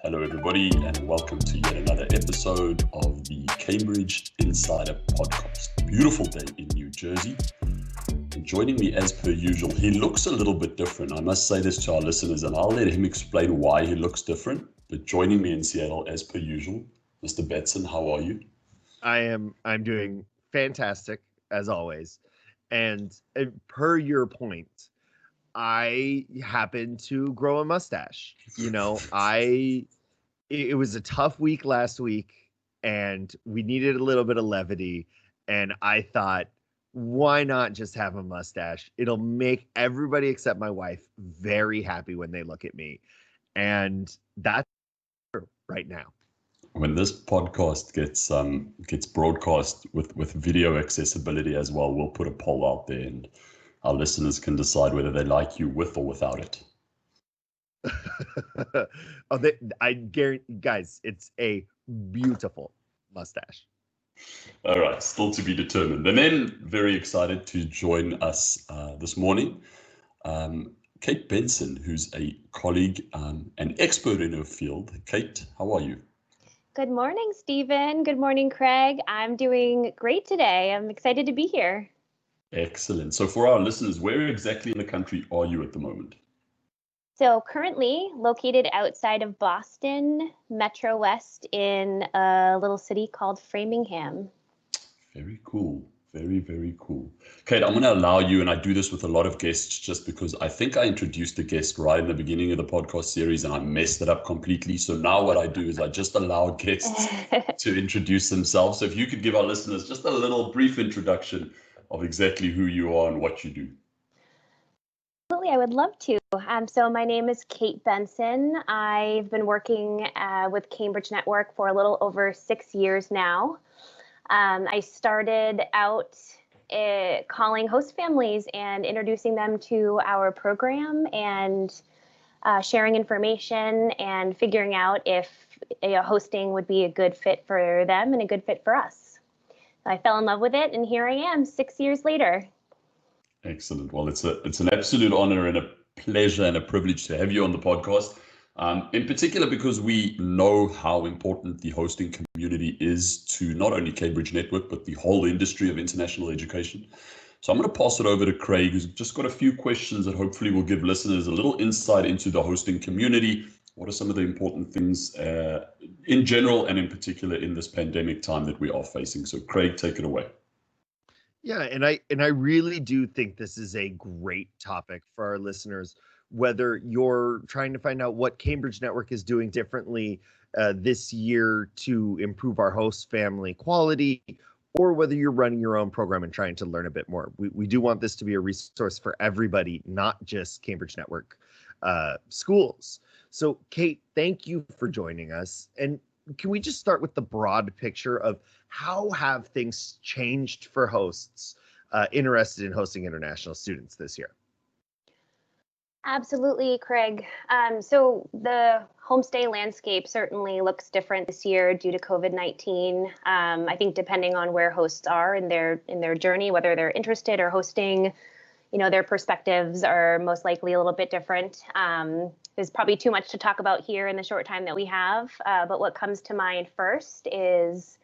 Hello, everybody, and welcome to yet another episode of the Cambridge Insider Podcast. Beautiful day in New Jersey. And joining me as per usual, he looks a little bit different. I must say this to our listeners, and I'll let him explain why he looks different. But joining me in Seattle as per usual, Mr. Benson, how are you? I'm doing fantastic as always. And per your point, I happen to grow a mustache. It was a tough week last week and we needed a little bit of levity. And I thought, why not just have a mustache? It'll make everybody except my wife very happy when they look at me. And that's right now. When this podcast gets broadcast with video accessibility as well, we'll put a poll out there and our listeners can decide whether they like you with or without it. I guarantee, guys, it's a beautiful mustache. All right, still to be determined. And then very excited to join us this morning, Kate Benson, who's a colleague and expert in her field. Kate, how are you? Good morning, Stephen. Good morning, Craig. I'm doing great today. I'm excited to be here. Excellent. So for our listeners, where exactly in the country are you at the moment? So currently located outside of Boston, Metro West, in a little city called Framingham. Very cool. Very, very cool. Kate, I'm going to allow you, and I do this with a lot of guests just because I think I introduced the guest right in the beginning of the podcast series and I messed it up completely. So now what I do is I just allow guests to introduce themselves. So if you could give our listeners just a little brief introduction of exactly who you are and what you do. Absolutely, I would love to. So my name is Kate Benson. I've been working with Cambridge Network for a little over 6 years now. I started out calling host families and introducing them to our program and sharing information and figuring out if hosting would be a good fit for them and a good fit for us. I fell in love with it, and here I am 6 years later. Excellent. Well, it's an absolute honor and a pleasure and a privilege to have you on the podcast. In particular, because we know how important the hosting community is to not only Cambridge Network, but the whole industry of international education. So I'm going to pass it over to Craig, who's just got a few questions that hopefully will give listeners a little insight into the hosting community. What are some of the important things in general and in particular in this pandemic time that we are facing? So Craig, take it away. Yeah, and I really do think this is a great topic for our listeners, whether you're trying to find out what Cambridge Network is doing differently this year to improve our host family quality, or whether you're running your own program and trying to learn a bit more. We do want this to be a resource for everybody, not just Cambridge Network schools. So, Kate, thank you for joining us. And can we just start with the broad picture of how have things changed for hosts interested in hosting international students this year? Absolutely, Craig. So the homestay landscape certainly looks different this year due to COVID-19. I think depending on where hosts are in their journey, whether they're interested or hosting, their perspectives are most likely a little bit different. There's probably too much to talk about here in the short time that we have. But what comes to mind first is,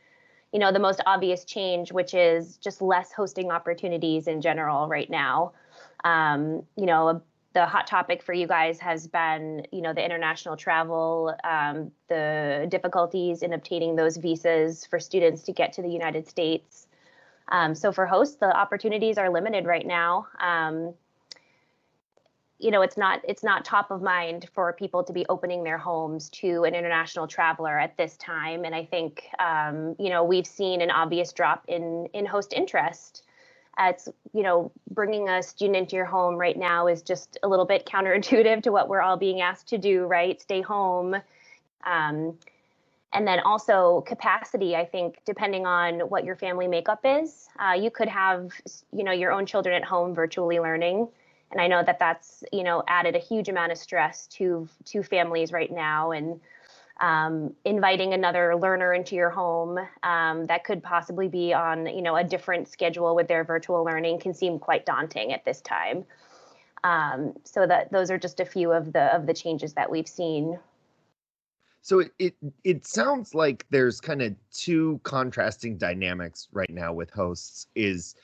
the most obvious change, which is just less hosting opportunities in general right now. The hot topic for you guys has been, the international travel, the difficulties in obtaining those visas for students to get to the United States. So for hosts, the opportunities are limited right now. It's not top of mind for people to be opening their homes to an international traveler at this time. And I think, we've seen an obvious drop in host interest. It's, bringing a student into your home right now is just a little bit counterintuitive to what we're all being asked to do, right? Stay home. And then also capacity, I think, depending on what your family makeup is, you could have, your own children at home virtually learning. And I know that that's, added a huge amount of stress to families right now. And inviting another learner into your home that could possibly be on, a different schedule with their virtual learning can seem quite daunting at this time. So that those are just a few of the changes that we've seen. So it sounds like there's kind of two contrasting dynamics right now with hosts. Is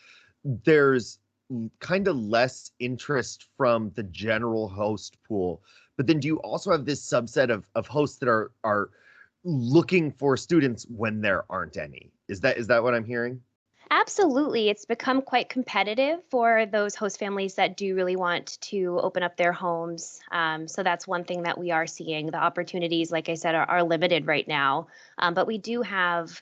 there's kind of less interest from the general host pool, but then do you also have this subset of hosts that are looking for students when there aren't any? Is that what I'm hearing? Absolutely. It's become quite competitive for those host families that do really want to open up their homes. So that's one thing that we are seeing. The opportunities, like I said, are limited right now. But we do have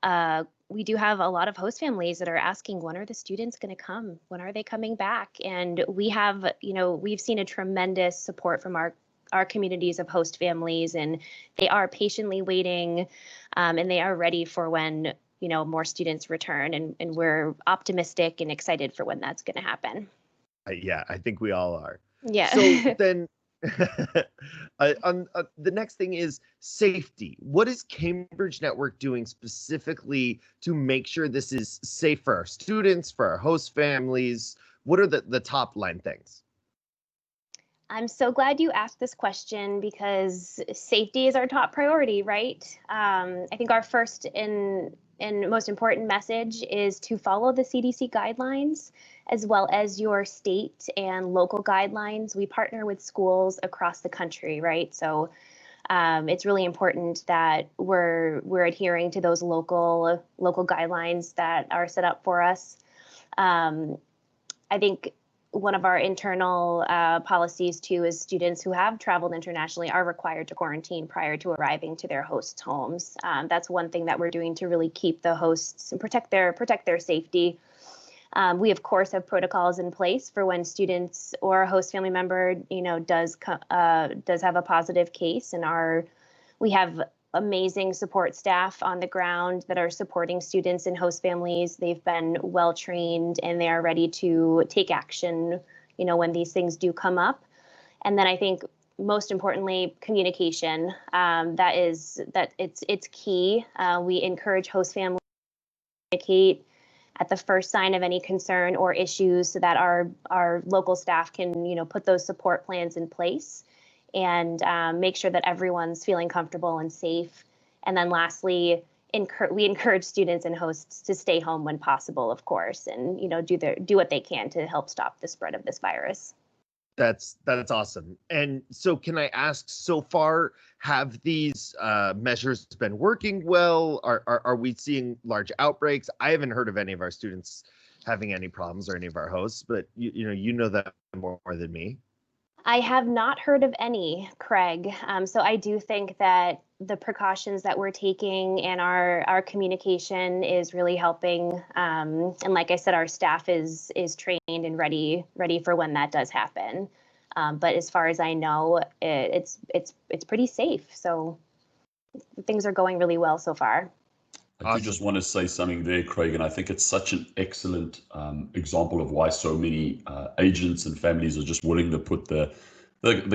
a lot of host families that are asking, when are the students going to come? When are they coming back? And we've seen a tremendous support from our communities of host families, and they are patiently waiting, and they are ready for when more students return, and we're optimistic and excited for when that's going to happen. Yeah, I think we all are. Yeah. So then, the next thing is safety. What is Cambridge Network doing specifically to make sure this is safe for our students, for our host families? What are the top line things? I'm so glad you asked this question, because safety is our top priority, right? I think our first and most important message is to follow the CDC guidelines, as well as your state and local guidelines. We partner with schools across the country, right? So it's really important that we're adhering to those local guidelines that are set up for us. I think one of our internal policies too is students who have traveled internationally are required to quarantine prior to arriving to their hosts' homes. That's one thing that we're doing to really keep the hosts and protect their safety. We of course have protocols in place for when students or a host family member, does have a positive case, and we have amazing support staff on the ground that are supporting students and host families. They've been well trained, and they are ready to take action, when these things do come up. And then I think most importantly, communication. It's key. We encourage host families to communicate at the first sign of any concern or issues, so that our local staff can, put those support plans in place and make sure that everyone's feeling comfortable and safe. And then lastly, we encourage students and hosts to stay home when possible, of course, and do what they can to help stop the spread of this virus. That's awesome. And so can I ask, so far, have these measures been working well? Are we seeing large outbreaks? I haven't heard of any of our students having any problems, or any of our hosts, but you know that more than me. I have not heard of any, Craig. So I do think that the precautions that we're taking and our communication is really helping. And like I said, our staff is trained and ready for when that does happen. But as far as I know, it's pretty safe. So things are going really well so far. I do just want to say something there, Craig, and I think it's such an excellent example of why so many agents and families are just willing to put the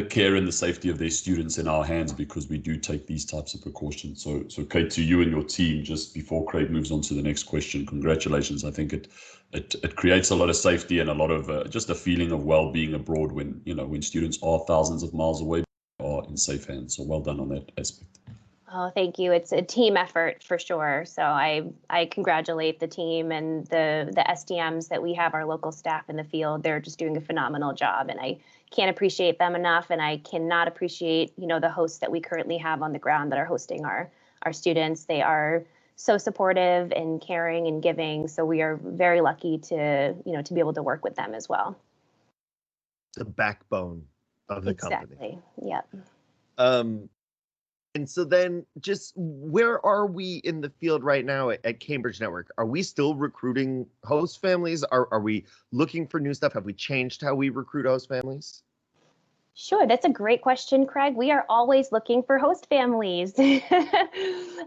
care and the safety of their students in our hands, because we do take these types of precautions. So Kate, to you and your team, just before Craig moves on to the next question, congratulations. I think it creates a lot of safety and a lot of just a feeling of well-being abroad when students are thousands of miles away, are in safe hands. So well done on that aspect. Oh, thank you. It's a team effort for sure. So I congratulate the team and the SDMs that we have, our local staff in the field. They're just doing a phenomenal job, and I can't appreciate them enough. And I cannot appreciate, the hosts that we currently have on the ground that are hosting our students. They are so supportive and caring and giving. So we are very lucky to be able to work with them as well. The backbone of the company. Exactly. Yep. And so then, just where are we in the field right now at Cambridge Network? Are we still recruiting host families? Are we looking for new stuff? Have we changed how we recruit host families? Sure, that's a great question, Craig. We are always looking for host families.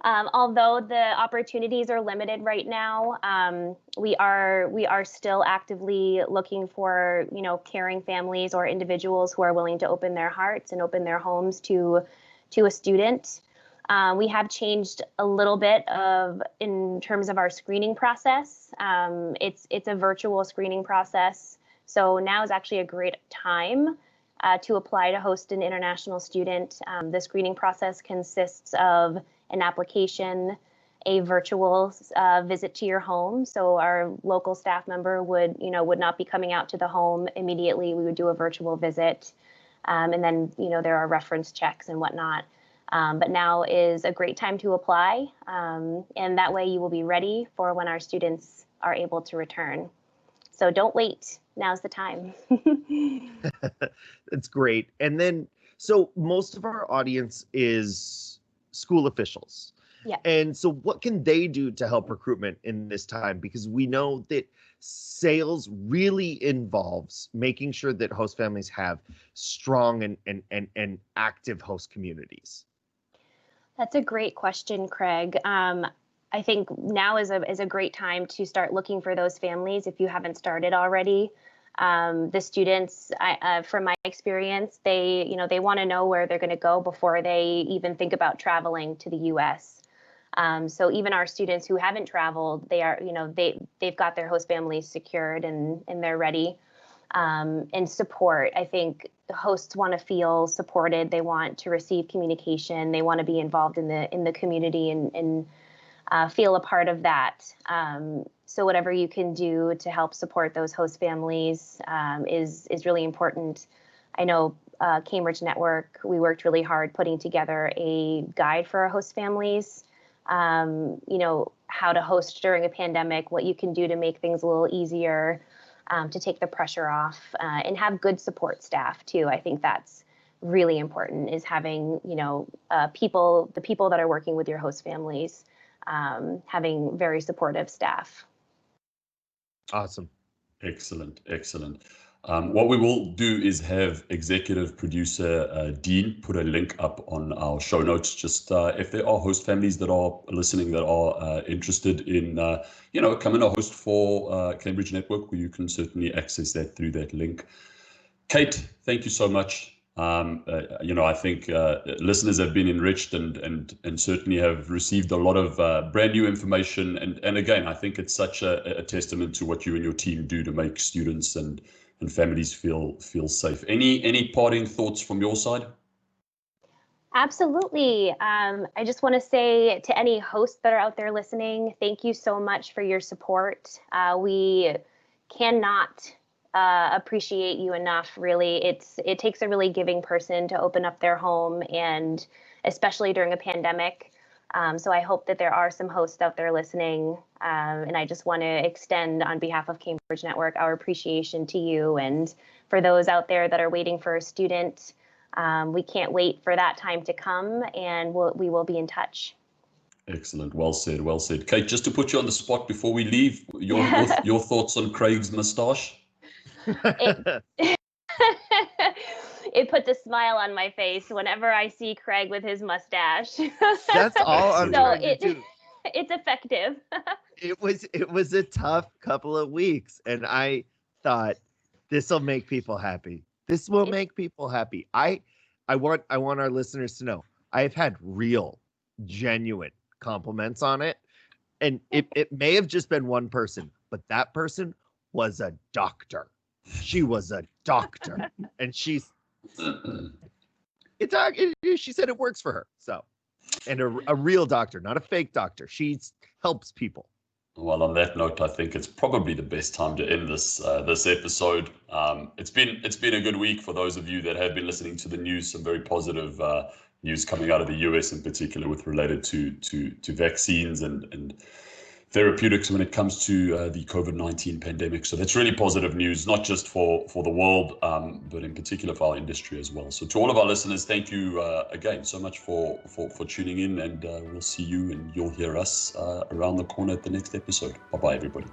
Although the opportunities are limited right now, we are still actively looking for, caring families or individuals who are willing to open their hearts and open their homes to a student. We have changed a little bit in terms of our screening process. It's a virtual screening process. So now is actually a great time to apply to host an international student. The screening process consists of an application, a virtual visit to your home. So our local staff member would not be coming out to the home immediately. We would do a virtual visit. And then, there are reference checks and whatnot. But now is a great time to apply. And that way you will be ready for when our students are able to return. So don't wait. Now's the time. That's great. And then, so most of our audience is school officials. Yeah. And so what can they do to help recruitment in this time? Because we know that sales really involves making sure that host families have strong and active host communities. That's a great question, Craig. I think now is a great time to start looking for those families if you haven't started already. The students, from my experience, they want to know where they're going to go before they even think about traveling to the U.S. So even our students who haven't traveled, they've got their host families secured and they're ready. And support. I think hosts want to feel supported. They want to receive communication. They want to be involved in the community and feel a part of that. So whatever you can do to help support those host families is really important. I know Cambridge Network, we worked really hard putting together a guide for our host families. How to host during a pandemic, what you can do to make things a little easier, to take the pressure off, and have good support staff too. I think that's really important, is having, the people that are working with your host families, having very supportive staff. Awesome. Excellent. What we will do is have executive producer Dean put a link up on our show notes. Just if there are host families that are listening that are interested in, coming a host for Cambridge Network, well, you can certainly access that through that link. Kate, thank you so much. I think listeners have been enriched and certainly have received a lot of brand new information. And again, I think it's such a testament to what you and your team do to make students and families feel safe. Any parting thoughts from your side? Absolutely. I just want to say to any hosts that are out there listening, thank you so much for your support. We cannot appreciate you enough. Really, it takes a really giving person to open up their home, and especially during a pandemic. So I hope that there are some hosts out there listening, and I just want to extend on behalf of Cambridge Network our appreciation to you. And for those out there that are waiting for a student, we can't wait for that time to come, and we will be in touch. Excellent. Well said. Kate, just to put you on the spot before we leave, your thoughts on Craig's moustache? It puts a smile on my face whenever I see Craig with his mustache. That's all I'm trying to do. It's effective. It was a tough couple of weeks, and I thought this will make people happy. This will make people happy. I want our listeners to know I've had real, genuine compliments on it, and it may have just been one person, but that person was a doctor. She was a doctor, and she said it works for her. So, and a real doctor, not a fake doctor. She helps people. Well, on that note, I think it's probably the best time to end this episode. It's been a good week for those of you that have been listening to the news. Some very positive news coming out of the US in particular, with related to vaccines and therapeutics when it comes to the COVID-19 pandemic. So that's really positive news, not just for the world, but in particular for our industry as well. So to all of our listeners, thank you again so much for tuning in, and we'll see you and you'll hear us around the corner at the next episode. Bye-bye, everybody.